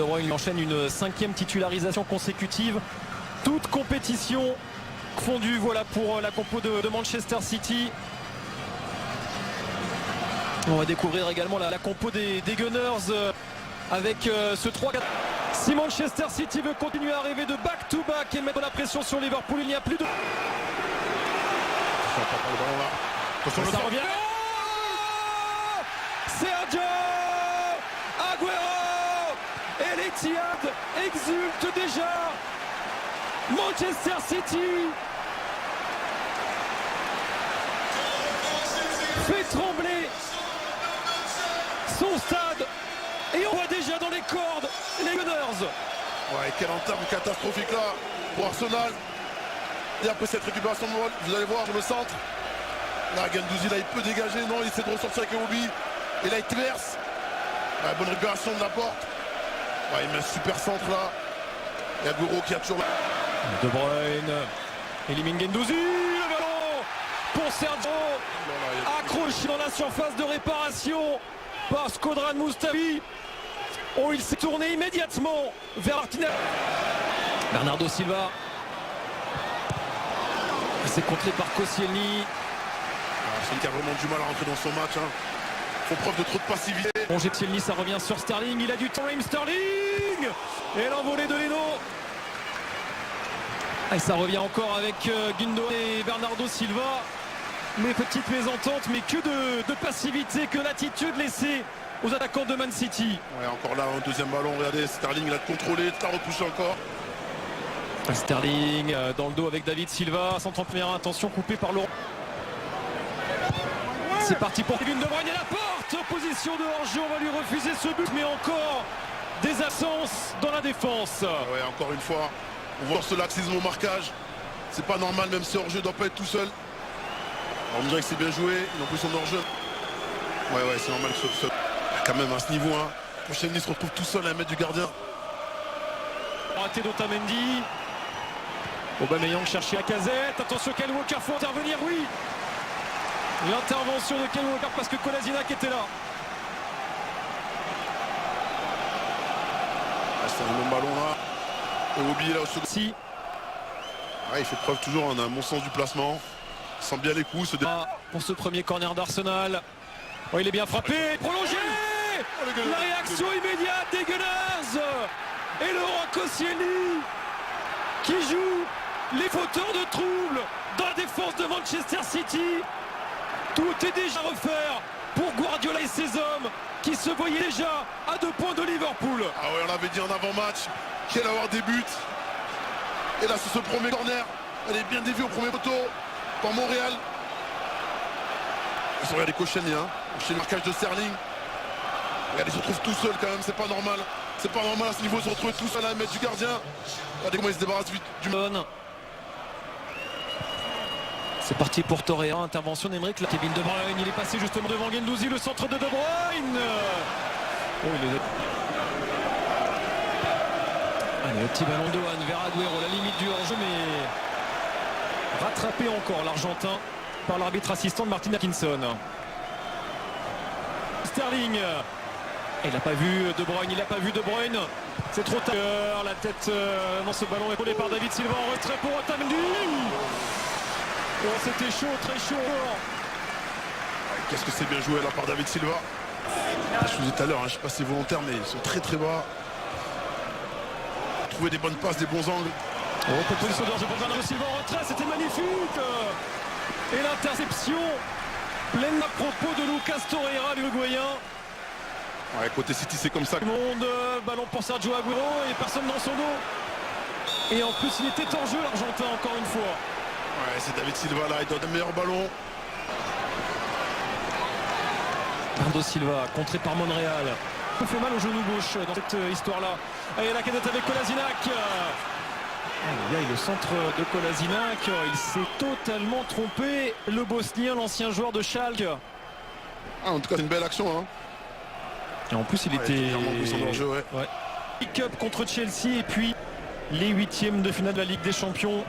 De Bruyne enchaîne une 5e titularisation consécutive. Toute compétition fondue, voilà pour la compo de Manchester City. On va découvrir également la compo des Gunners avec ce 3-4. Si Manchester City veut continuer à rêver de back-to-back et mettre la pression sur Liverpool, il n'y a plus de... Attention, ça revient. Sergio Aguero et l'Etihad exulte déjà. Manchester City fait trembler son stade et on voit déjà dans les cordes les Gunners. Ouais, quelle entame catastrophique là pour Arsenal. Et après cette récupération de balle, vous allez voir sur le centre. Là, Guendouzi, là, il peut dégager. Non, il essaie de ressortir avec Iwobi. Et là, il traverse. Ouais, bonne récupération de la porte. Ouais, il met un super centre là. Il y a Aguero qui a toujours... De Bruyne élimine Guendouzi. Le ballon pour Sergio. Accroché dans la surface de réparation par Shkodran Mustafi. Oh, il s'est tourné immédiatement vers Martinez. Bernardo Silva. C'est contré par Koscielny. C'est qui a vraiment du mal à rentrer dans son match. Font preuve de trop de passivité. Bon, Koscielny, ça revient sur Sterling. Il a du temps. Raheem Sterling. Et l'envolée de Leno. Et ça revient encore avec Gundogan et Bernardo Silva. Mais petite mésentente, mais que de passivité, que l'attitude laissée aux attaquants de Man City. Ouais, encore là, un deuxième ballon. Regardez, Sterling, il a contrôlé, il a repoussé encore. Sterling dans le dos avec David Silva. Centre en première intention, coupé par Laurent. C'est parti pour Kevin De Bruyne et la porte. Position de hors-jeu, on va lui refuser ce but, mais encore des absences dans la défense. Ouais, encore une fois, on voit ce laxisme au marquage. C'est pas normal, même si hors-jeu doit pas être tout seul. Alors, on dirait que c'est bien joué, une position de hors-jeu. Ouais, c'est normal que ce soit tout seul. Quand même, à ce niveau, Koscielny se retrouve tout seul à 1 mètre du gardien. Raté d'Otamendi. Aubameyang cherchait à Lacazette. Attention, Kyle Walker, faut intervenir, oui. L'intervention de Kyle Walker parce que Kolasinac était là. C'est un long ballon là. Iwobi là au second. Si. Ouais, il fait preuve toujours d'un bon sens du placement. Il sent bien les coups. Pour ce premier corner d'Arsenal. Oh, il est bien frappé. Prolongé. La réaction immédiate des Gunners. Et Laurent Koscielny qui joue les fauteurs de trouble dans la défense de Manchester City. Tout est déjà à refaire pour Guardiola et ses hommes qui se voyaient déjà à 2 points de Liverpool. Ah ouais, on l'avait dit en avant-match qu'il allait avoir des buts. Et là, c'est ce premier corner. Elle est bien déviée au premier poteau par Montréal. Ils sont regardés Koscielny, chez le marquage de Sterling. Regardez, il se retrouve tout seul quand même, c'est pas normal. C'est pas normal à ce niveau de se retrouver tout seul à 1 mètre du gardien. Regardez comment il se débarrasse vite du... C'est parti pour Torreira, intervention d'Emeric. Kevin De Bruyne, il est passé justement devant Guendouzi, le centre de Bruyne. Oh, allez, le petit ballon d'Ohan vers Aguero, la limite du hors-jeu, mais rattrapé encore l'Argentin par l'arbitre assistant de Martin Atkinson. Sterling. Il n'a pas vu De Bruyne, il n'a pas vu De Bruyne. C'est trop tard. La tête dans ce ballon épaulé par David Silva en retrait pour Otamendi. Oh, c'était chaud, très chaud. Qu'est-ce que c'est bien joué là par David Silva. Je vous disais tout à l'heure, je ne sais pas si c'est volontaire, mais ils sont très très bas. Trouver des bonnes passes, des bons angles. Oh, position de pour Bernardo Silva en retrait, c'était magnifique. Et l'interception pleine à propos de Lucas Torreira, l'Uruguayen. Ouais, côté City, c'est comme ça. Monde, ballon pour Sergio Aguero et personne dans son dos. Et en plus, il était en jeu, l'Argentin, encore une fois. Ouais, c'est David Silva là, il donne le meilleur ballon. Bernardo Silva, contré par Monreal. Il fait mal au genou gauche dans cette histoire-là. Et la cadette avec Kolasinac. Le centre de Kolasinac, il s'est totalement trompé. Le Bosnien, l'ancien joueur de Schalke. En tout cas, c'est une belle action. Et en plus, il était... Ouais. Pick-up contre Chelsea et puis les 8e de finale de la Ligue des Champions.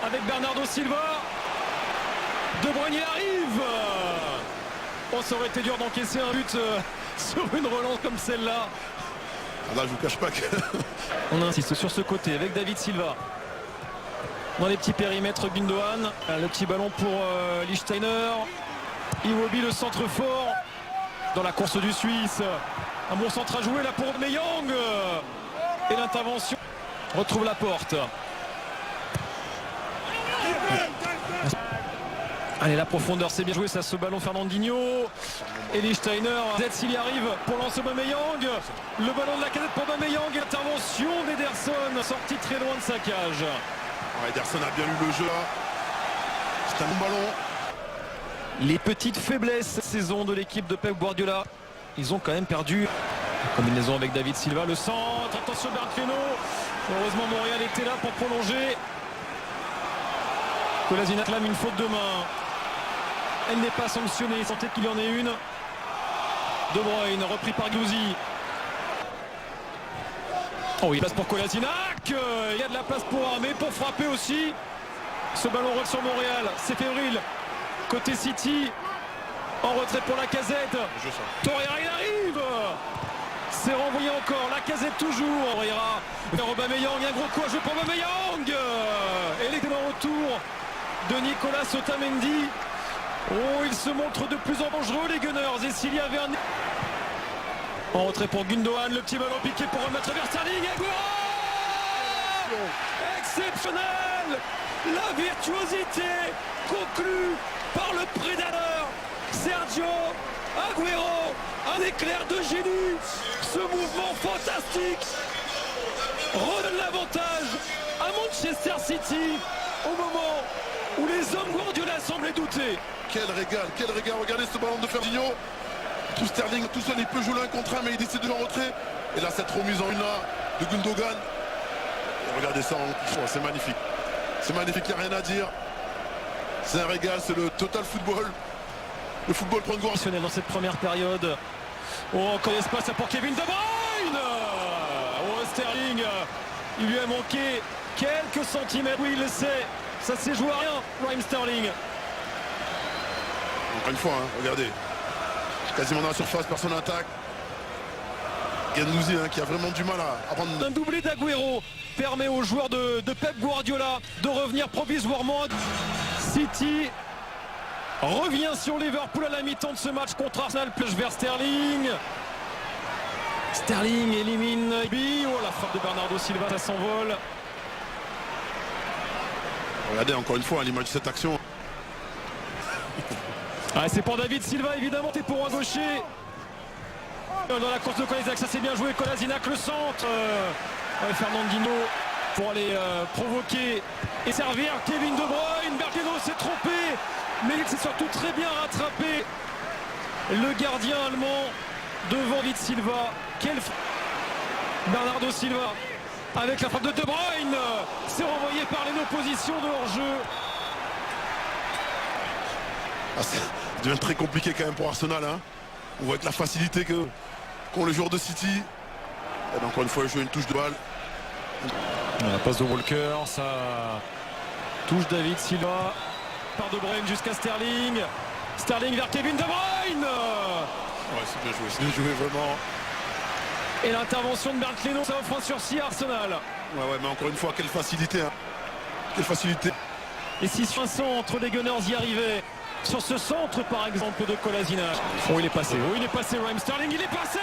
Avec Bernardo Silva. De Bruyne arrive. Oh, ça aurait été dur d'encaisser un but sur une relance comme celle-là. Là, je vous cache pas que... On insiste sur ce côté avec David Silva. Dans les petits périmètres, Gundogan. Le petit ballon pour Lichtsteiner. Iwobi, le centre fort. Dans la course du Suisse. Un bon centre à jouer là pour Meyang. Et l'intervention. Retrouve la porte. Allez, la profondeur, c'est bien joué, ça, ce ballon Fernandinho. Et Lichtsteiner, s'il y arrive pour lancer Aubameyang. Le ballon de la casette pour Aubameyang. Et l'intervention d'Ederson, sorti très loin de sa cage. Ouais, Ederson a bien lu le jeu là. C'est un bon ballon. Les petites faiblesses cette saison de l'équipe de Pep Guardiola. Ils ont quand même perdu. La combinaison avec David Silva, le centre. Attention Bertreno. Heureusement Montréal était là pour prolonger. Kolasinac clame une faute de main. Elle n'est pas sanctionnée, sans tête qu'il y en ait une. De Bruyne, repris par Gouzi. Oh oui, place pour Kolasinac. Il y a de la place pour Armé, pour frapper aussi. Ce ballon roule sur Montréal, c'est fébrile. Côté City, en retrait pour la casette. Torreira, il arrive. C'est renvoyé encore, la casette toujours. Torreira vers Aubameyang, il y a un gros coup à jouer pour Aubameyang. Et l'excellent retour de Nicolas Otamendi. Oh, il se montre de plus en plus dangereux les Gunners. Et s'il y avait un... En retrait pour Gundogan, le petit ballon piqué pour remettre vers Sterling. Exceptionnel. La virtuosité conclue par le prédateur Sergio Agüero. Un éclair de génie. Ce mouvement fantastique redonne l'avantage à Manchester City au moment où les hommes Guardiola semblaient douter. Quel régal, quel régal. Regardez ce ballon de Fernandinho. Tout Sterling, tout seul, il peut jouer l'un contre un, mais il décide de jouer en retrait. Et là, cette remise en une là de Gundogan. Et regardez ça, c'est magnifique. C'est magnifique, il n'y a rien à dire. C'est un régal, c'est le total football. Le football prend de dans cette première période. Oh, encore l'espace pour Kevin De Bruyne. Oh, Sterling, il lui a manqué quelques centimètres. Oui, il le sait. Ça s'est joué à rien, Raheem Sterling. Encore une fois, hein, regardez. Quasiment dans la surface, personne n'attaque. Guendouzi qui a vraiment du mal à prendre... Un doublé d'Agüero permet aux joueurs de Pep Guardiola de revenir provisoirement. City revient sur Liverpool à la mi-temps de ce match contre Arsenal, plage vers Sterling. Sterling élimine Iwobi. Oh, la frappe de Bernardo Silva, ça s'envole. Regardez encore une fois à l'image de cette action. Ah, c'est pour David Silva évidemment, c'est pour un gaucher. Dans la course de Kolasinac, ça s'est bien joué. Kolasinac le centre. Fernandinho pour aller provoquer et servir Kevin De Bruyne. Bertreno s'est trompé, mais il s'est surtout très bien rattrapé. Le gardien allemand devant David Silva. Bernardo Silva avec la frappe de De Bruyne. C'est renvoyé par les oppositions de hors-jeu. Ça devient très compliqué quand même pour Arsenal. Hein. On voit avec la facilité qu'ont les joueurs de City. Et encore une fois, il joue une touche de balle. La passe de Walker, ça touche David Silva. Par De Bruyne jusqu'à Sterling. Sterling vers Kevin De Bruyne. Ouais, c'est bien joué vraiment. Et l'intervention de Bertreno, ça offre un sursis à Arsenal. Ouais, mais encore une fois, quelle facilité. Hein. Quelle facilité. Et si sur un centre, les Gunners y arrivaient. Sur ce centre, par exemple, de Kolasinac. Oh, il est passé. Oh, il est passé, Raheem Sterling. Il est passé.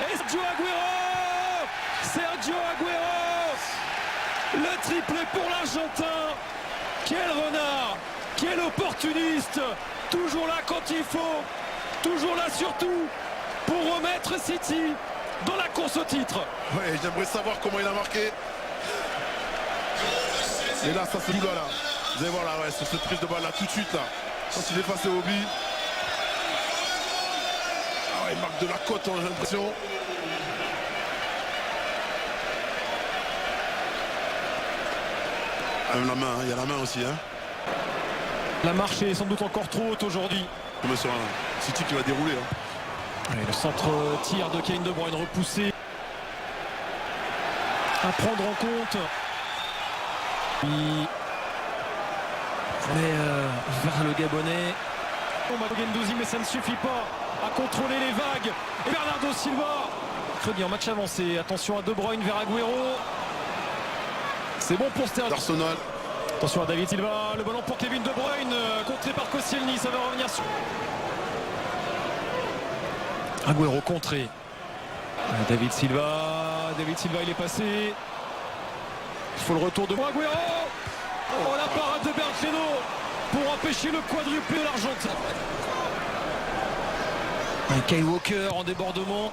Et Sergio Agüero. Sergio Agüero. Le triplé pour l'Argentin. Quel renard. Quel opportuniste. Toujours là quand il faut. Toujours là surtout pour remettre City dans la course au titre. Ouais, j'aimerais savoir comment il a marqué. Et là, ça se joue là. Vous allez voir là, ouais, sur cette prise de balle là, tout de suite là. Quand il est passé au but. Ah ouais, il marque de la côte, hein, j'ai l'impression. Ah, même la main, hein, il y a la main aussi. Hein. La marche est sans doute encore trop haute aujourd'hui. On est sur un City qui va dérouler. Hein. Allez, le centre tir de Kevin De Bruyne repoussé. À prendre en compte. Vers le Gabonais. Gendouzi, mais ça ne suffit pas à contrôler les vagues. Et Bernardo Silva mercredi en match avancé. Attention à De Bruyne vers Agüero. C'est bon pour Sterling. D'Arsenal. Attention à David Silva. Le ballon pour Kevin De Bruyne. Contré par Koscielny. Ça va revenir sur... Agüero contré. David Silva. David Silva, il est passé. Il faut le retour de Agüero. Oh, la parade de Bertreno pour empêcher le quadruplé de l'Argentin. Kyle Walker en débordement.